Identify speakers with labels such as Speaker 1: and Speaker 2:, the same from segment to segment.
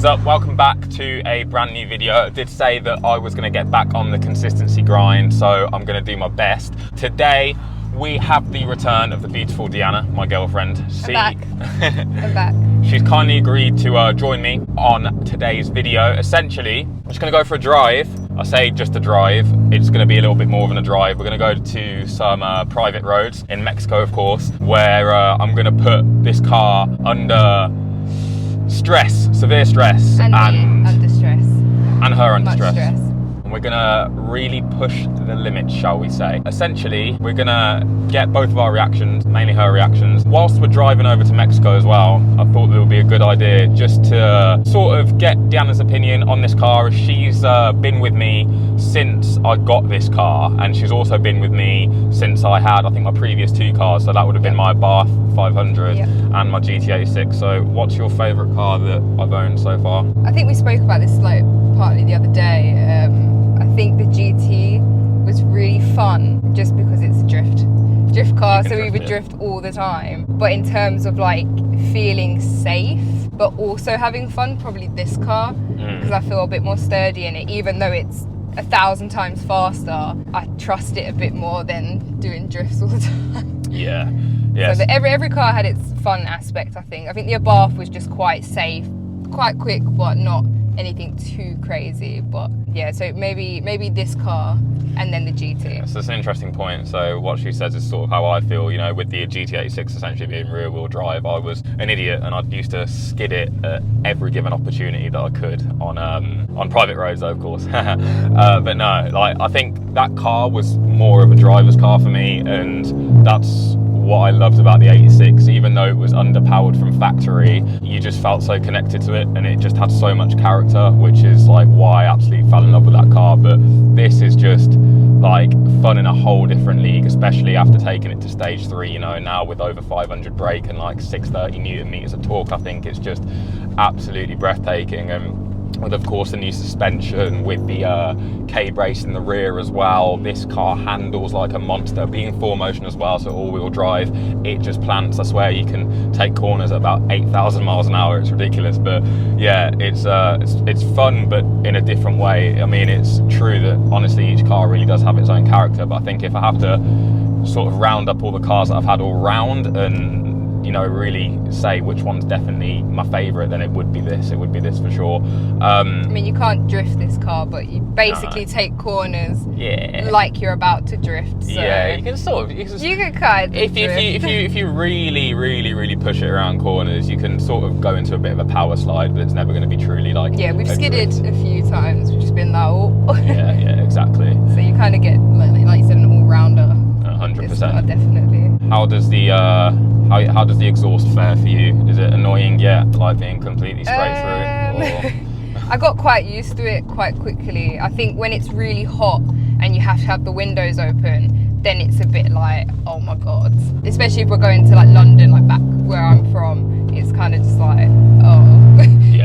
Speaker 1: is up? Welcome back to a brand new video. I did say that I was going to get back on the consistency grind, so I'm going to do my best. Today we have the return of the beautiful Deanna, my girlfriend.
Speaker 2: I'm back.
Speaker 1: She's kindly agreed to join me on today's video. Essentially, I'm just going to go for a drive. I say just a drive. It's going to be a little bit more than a drive. We're going to go to some private roads in Mexico, of course, where I'm going to put this car under stress, severe stress,
Speaker 2: and under stress,
Speaker 1: and her under
Speaker 2: much
Speaker 1: stress. We're gonna really push the limits, shall we say. Essentially, we're gonna get both of our reactions, mainly her reactions. Whilst we're driving over to Mexico as well, I thought it would be a good idea just to sort of get Deanna's opinion on this car. She's been with me since I got this car, and she's also been with me since I had, I think, my previous two cars. So that would have been my Bath 500 and my GT86. So what's your favourite car that I've owned so far?
Speaker 2: I think we spoke about this like partly the other day. I think the GT was really fun just because it's a drift car, so we would drift all the time. But in terms of like feeling safe but also having fun, probably this car, because I feel a bit more sturdy in it. Even though it's 1,000 times faster, I trust it a bit more than doing drifts all the time.
Speaker 1: Yeah.
Speaker 2: So every car had its fun aspect. I think the Abarth was just quite safe, quite quick, but not anything too crazy. But yeah, so maybe this car and then the GT.
Speaker 1: Yeah, so it's an interesting point. So what she says is sort of how I feel, you know, with the GT86 essentially being rear wheel drive. I was an idiot and I used to skid it at every given opportunity that I could on private roads though, of course. But no, like I think that car was more of a driver's car for me, and that's what I loved about the 86. Even though it was underpowered from factory, you just felt so connected to it, and it just had so much character, which is like why I absolutely fell in love with that car. But this is just like fun in a whole different league, especially after taking it to stage 3, you know, now with over 500 brake and like 630 newton meters of torque. I think it's just absolutely breathtaking. And with, of course, the new suspension, with the K-brace in the rear as well, this car handles like a monster, being 4Motion as well, so all-wheel drive. It just plants. I swear you can take corners at about 8,000 miles an hour. It's ridiculous. But yeah, it's fun, but in a different way. I mean, it's true that honestly each car really does have its own character, but I think if I have to sort of round up all the cars that I've had all round and, you know, really say which one's definitely my favourite, then it would be this for sure.
Speaker 2: I mean, you can't drift this car, but you basically take corners like you're about to drift. So
Speaker 1: yeah, you can sort of,
Speaker 2: you can kind of
Speaker 1: if you really push it around corners, you can sort of go into a bit of a power slide, but it's never going to be truly like
Speaker 2: we've skidded a few times, which has been that
Speaker 1: yeah, exactly.
Speaker 2: So you kind of get like you said, an all-rounder.
Speaker 1: 100%.
Speaker 2: Definitely.
Speaker 1: How does the how does the exhaust fare for you? Is it annoying yet, like being completely straight through?
Speaker 2: I got quite used to it quite quickly. I think when it's really hot and you have to have the windows open, then it's a bit like, oh my god. Especially if we're going to like London, like back where I'm from, it's kind of just like,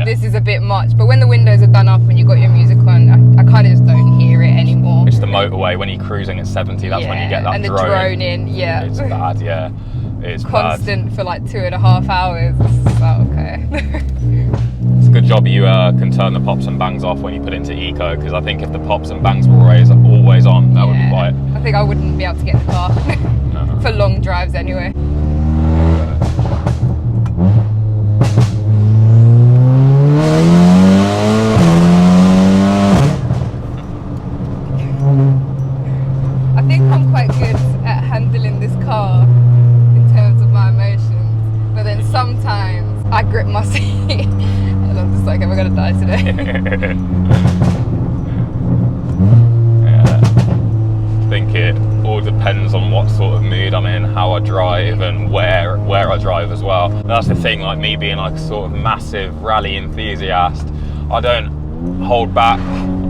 Speaker 2: this is a bit much. But when the windows are done up and you got your music on, I kind of just don't hear it anymore.
Speaker 1: It's the motorway when you're cruising at 70. That's when you get that
Speaker 2: and the
Speaker 1: drone.
Speaker 2: droning. Yeah,
Speaker 1: it's bad. Yeah, it's
Speaker 2: constant for like 2.5 hours. It's like, okay.
Speaker 1: It's a good job you can turn the pops and bangs off when you put it into eco, because I think if the pops and bangs were always on, that would be quiet.
Speaker 2: I think I wouldn't be able to get the car for long drives anyway. I think I'm quite good at handling this car in terms of my emotions, but then sometimes I grip my seat and I'm just like, am I gonna die today?
Speaker 1: I think it all depends on what sort of mood I'm in, how I drive, and where I drive as well. That's the thing, like me being like a sort of massive rally enthusiast, I don't hold back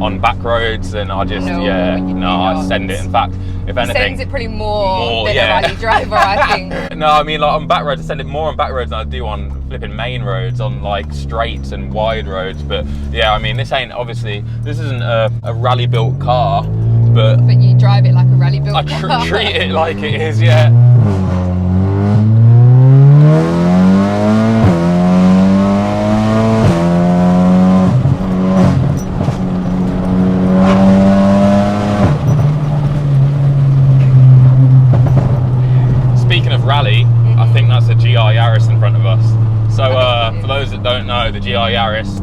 Speaker 1: on back roads, and I just I send it. In fact, if anything,
Speaker 2: sends it pretty more than a rally driver, I think.
Speaker 1: No, I mean, like on back roads, I send it more on back roads than I do on flipping main roads, on like straights and wide roads. But yeah, I mean, this isn't a rally built car, but
Speaker 2: you drive it like a rally built car.
Speaker 1: I treat it like it is, yeah.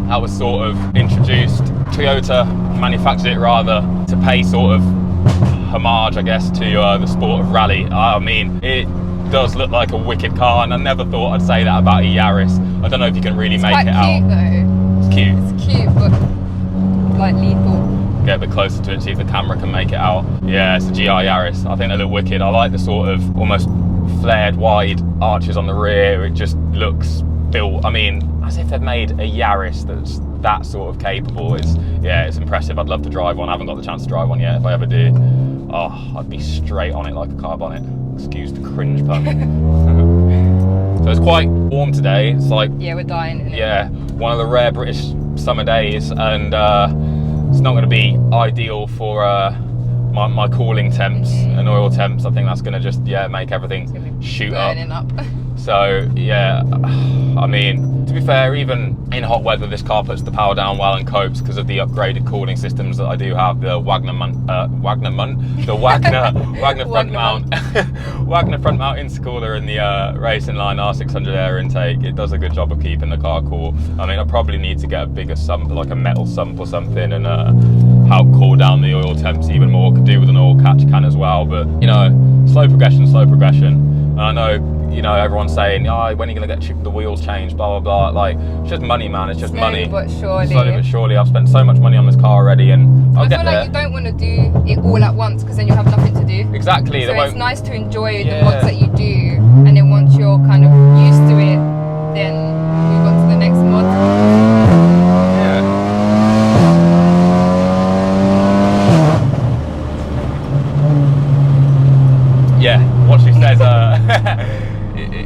Speaker 1: that was sort of introduced. Toyota manufactured it rather to pay sort of homage, I guess, to the sport of rally. I mean, it does look like a wicked car, and I never thought I'd say that about a Yaris. I don't know if you can really make it out.
Speaker 2: It's quite cute though.
Speaker 1: It's cute.
Speaker 2: It's cute, but like lethal.
Speaker 1: Get a bit closer to it, see if the camera can make it out. Yeah, it's a GR Yaris. I think they look wicked. I like the sort of almost flared wide arches on the rear. It just looks built, I mean, as if they've made a Yaris that's that sort of capable. It's impressive. I'd love to drive one. I haven't got the chance to drive one yet. If I ever do, I'd be straight on it like a car bonnet. Excuse the cringe pun. So it's quite warm today. It's like,
Speaker 2: yeah, we're dying in it.
Speaker 1: Yeah, one of the rare British summer days, and it's not going to be ideal for my cooling temps and oil temps. I think that's going to just make everything shoot up. So yeah, I mean, to be fair, even in hot weather, this car puts the power down well and copes because of the upgraded cooling systems that I do have. The Wagner front mount, Wagner front mount intercooler in the Racing Line R600 air intake. It does a good job of keeping the car cool. I mean, I probably need to get a bigger sump, like a metal sump or something, and help cool down the oil temps even more. Could do with an oil catch can as well, but you know, slow progression. And I know, you know, everyone's saying, oh, when are you going to get the wheels changed, blah, blah, blah. Like, it's just money, man. It's just money.
Speaker 2: But surely.
Speaker 1: Slowly but surely. I've spent so much money on this car already, and I'll get there. I feel
Speaker 2: like you don't want to do it all at once, because then you'll have nothing to do.
Speaker 1: Exactly.
Speaker 2: So it's nice to enjoy the mods that you do, and then once you're kind of used to it, then move on to the next mod.
Speaker 1: Yeah, what she says,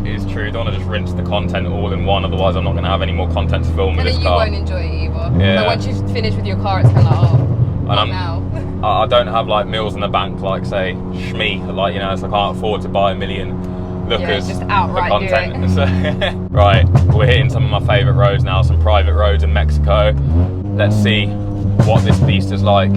Speaker 1: it's true. Don't want to just rinse the content all in one, otherwise I'm not going to have any more content to film with this car.
Speaker 2: And you won't enjoy it either.
Speaker 1: Yeah.
Speaker 2: But once you finish with your car, it's kind of like, not now.
Speaker 1: I don't have like mills in the bank like, say, Shmee, like, you know, so I can't afford to buy a million lookers
Speaker 2: just outright
Speaker 1: for content. So, right, we're hitting some of my favourite roads now, some private roads in Mexico. Let's see what this beast is like.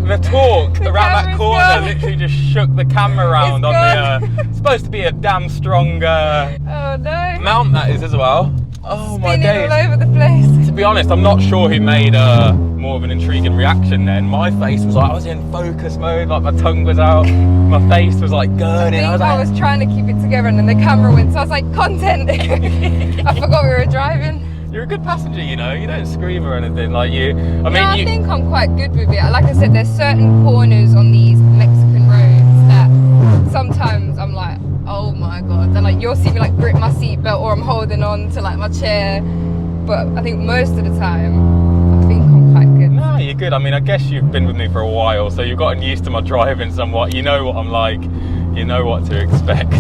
Speaker 1: The torque around that corner literally just shook the camera around on the it's supposed to be a damn strong mount that is as well. Oh my days.
Speaker 2: All over the place.
Speaker 1: To be honest, I'm not sure who made more of an intriguing reaction then. My face was like, I was in focus mode, like my tongue was out, my face was like gurning.
Speaker 2: I was trying to keep it together, and then the camera went, so I was like, content. I forgot we were driving.
Speaker 1: You're a good passenger, you know, you don't scream or anything like you.
Speaker 2: I think I'm quite good with it. Like I said, there's certain corners on these Mexican roads that sometimes I'm like, oh my God. And like, you'll see me like grip my seatbelt, or I'm holding on to like my chair. But I think most of the time, I think I'm quite good.
Speaker 1: No, you're good. I mean, I guess you've been with me for a while, so you've gotten used to my driving somewhat. You know what I'm like. You know what to expect.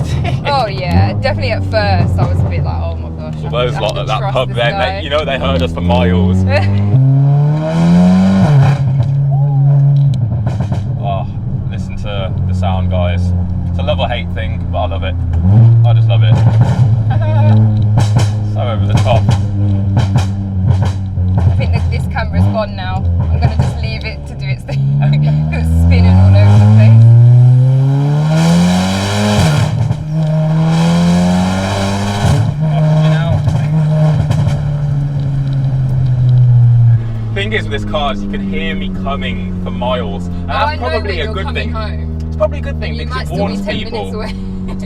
Speaker 2: Oh yeah, definitely at first I was a bit like, oh my gosh.
Speaker 1: Well, those lot at that pub then, you know, they heard us for miles. Oh, listen to the sound, guys. It's a love or hate thing, but I love it. I just love it. So over the top.
Speaker 2: I think that this camera's gone now. I'm going to just leave it to do its thing. Because it's spinning all over the place.
Speaker 1: Thing is with this car is you can hear me coming for miles, and that's probably a good thing.
Speaker 2: Home.
Speaker 1: It's probably a good thing because it warns people.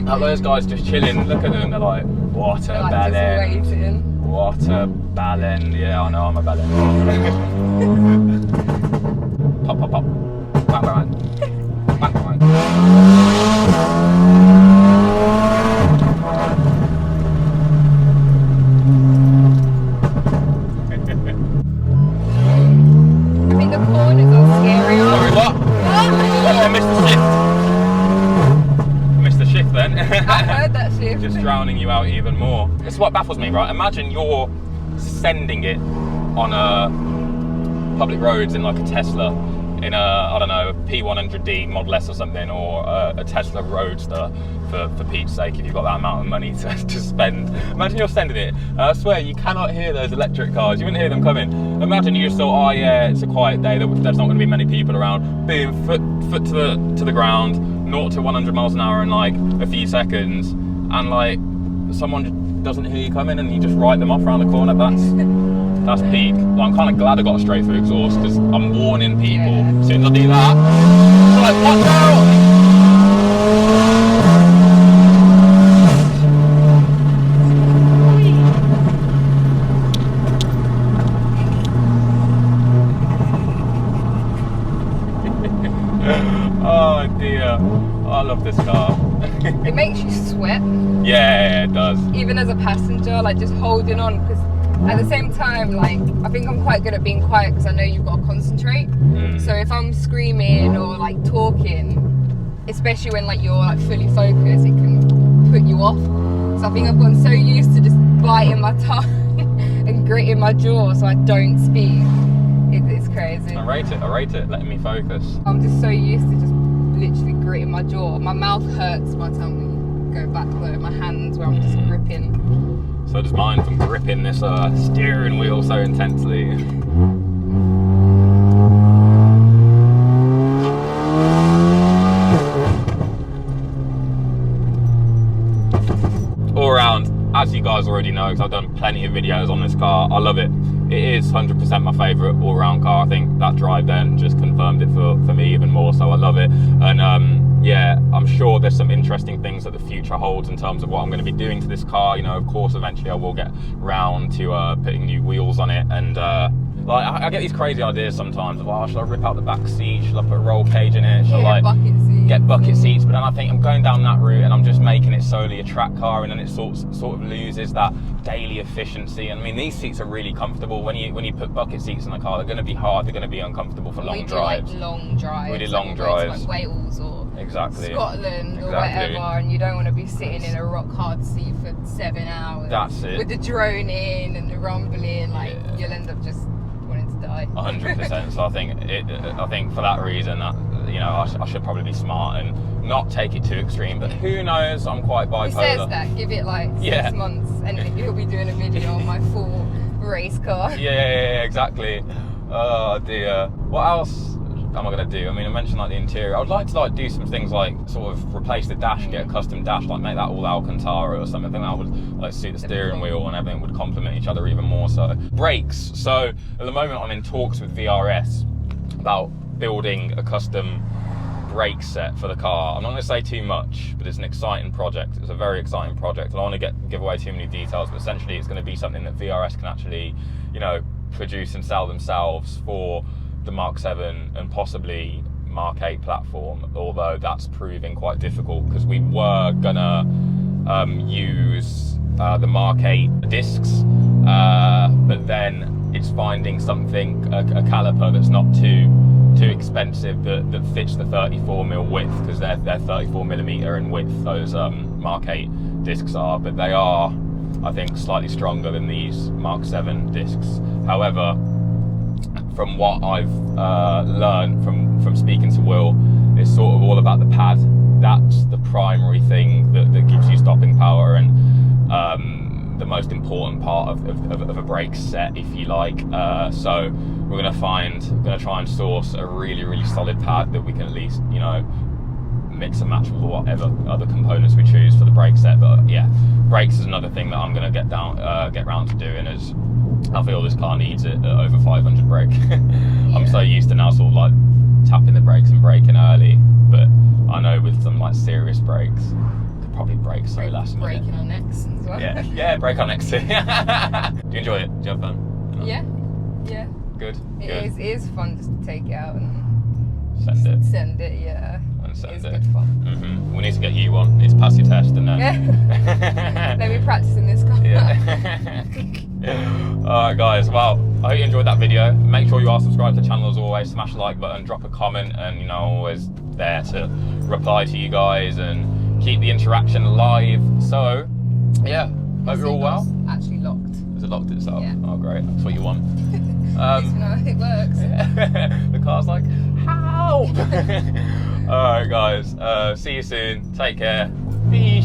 Speaker 1: Now those guys just chilling, look at them, they're like, what a ballin'. What a ballin'. Yeah, I know, I'm a ballin'. Pop, pop, pop. Back behind. Back behind.
Speaker 2: I heard that shift.
Speaker 1: Just drowning you out even more. This is what baffles me, right? Imagine you're sending it on public roads in like a Tesla, in a, I don't know, a P100D Model S or something, or a Tesla Roadster, for Pete's sake, if you've got that amount of money to spend. Imagine you're sending it. I swear, you cannot hear those electric cars. You wouldn't hear them coming. Imagine you just thought, oh yeah, it's a quiet day, there's not going to be many people around. Boom, foot to the ground, 0 to 100 miles an hour in like a few seconds, and like someone just doesn't hear you coming, and you just write them off around the corner. That's peak. Like, I'm kind of glad I got a straight through exhaust, because I'm warning people. Yeah. As soon as I do that, I'm like, watch out! Oh dear, I love this car.
Speaker 2: It makes you sweat.
Speaker 1: Yeah, it does.
Speaker 2: Even as a passenger, like just holding on, because at the same time, like, I think I'm quite good at being quiet because I know you've got to concentrate. So if I'm screaming or like talking, especially when like you're like fully focused, it can put you off. So I think I've gotten so used to just biting my tongue and gritting my jaw so I don't speak. It's crazy.
Speaker 1: I rate it, letting me focus.
Speaker 2: I'm just so used to just literally gritting my jaw. My mouth hurts by the time we go back though, my hands where I'm just gripping.
Speaker 1: So does mine from gripping this steering wheel so intensely. All around, as you guys already know, because I've done plenty of videos on this car, I love it. It is 100% my favourite all-round car. I think that drive then just confirmed it for me even more, so I love it. And yeah, I'm sure there's some interesting things that the future holds in terms of what I'm going to be doing to this car. You know, of course, eventually I will get round to putting new wheels on it, and like I get these crazy ideas sometimes of, oh, should I rip out the back seat? Should I put a roll cage in it? Should I like get bucket seats? But then I think I'm going down that route and I'm just making it solely a track car, and then it sort of loses that daily efficiency. And I mean, these seats are really comfortable. When you put bucket seats in the car, they're going to be hard. They're going to be uncomfortable for long drives.
Speaker 2: Like long drives.
Speaker 1: We do long drives.
Speaker 2: Like Wales or
Speaker 1: exactly
Speaker 2: Scotland or whatever, and you don't want to be sitting in a rock hard seat for 7 hours.
Speaker 1: That's it.
Speaker 2: With the droning and the rumbling, like you'll end up just wanting to die.
Speaker 1: 100%. So I think for that reason, that, you know, I should probably be smart and not take it too extreme. But who knows? I'm quite bipolar.
Speaker 2: Who says that? Give it like 6 months, and you'll be doing a video on my full race car.
Speaker 1: Yeah, exactly. Oh dear. What else am I going to do? I mean, I mentioned like the interior. I would like to like do some things like sort of replace the dash, get a custom dash, like make that all Alcantara or something. I think that would like suit the steering wheel, and everything would complement each other even more so. Brakes. So at the moment I'm in talks with VRS about building a custom brake set for the car. I'm not going to say too much, but it's an exciting project. It's a very exciting project. I don't want to give away too many details, but essentially it's going to be something that VRS can actually, you know, produce and sell themselves for the Mark 7 and possibly Mark 8 platform, although that's proving quite difficult because we were gonna use the Mark 8 discs, but then it's finding something, a caliper that's not too expensive, that fits the 34mm width, because they're 34mm in width, those Mark 8 discs are, but they are, I think, slightly stronger than these Mark 7 discs. However, from what I've learned from speaking to Will, it's sort of all about the pad. That's the primary thing that gives you stopping power, and the most important part of a brake set, if you like. So we're going to try and source a really solid pad that we can at least, you know, mix and match with whatever other components we choose for the brake set. But yeah, brakes is another thing that I'm going to get round to doing, as I feel this car needs it at over 500 brake. I'm so used to now sort of like tapping the brakes and braking early, but I know with some like serious brakes, could probably brake so last minute.
Speaker 2: Braking on X as well.
Speaker 1: Yeah, brake on X too. Do you enjoy it? Do you have fun?
Speaker 2: Yeah.
Speaker 1: Good.
Speaker 2: It is fun just to take it out and send it. Yeah. It's good fun.
Speaker 1: We need to get you one. Need to pass your test and then.
Speaker 2: Let me practice in this car.
Speaker 1: Alright guys, well, I hope you enjoyed that video. Make sure you are subscribed to the channel as always. Smash the like button, drop a comment, and you know, I'm always there to reply to you guys and keep the interaction live. So yeah, hope you're all well.
Speaker 2: Actually locked.
Speaker 1: Is Has it locked itself?
Speaker 2: Yeah.
Speaker 1: Oh, great. That's what you want.
Speaker 2: At least we know it works.
Speaker 1: The car's like, help! Alright, guys. See you soon. Take care. Peace.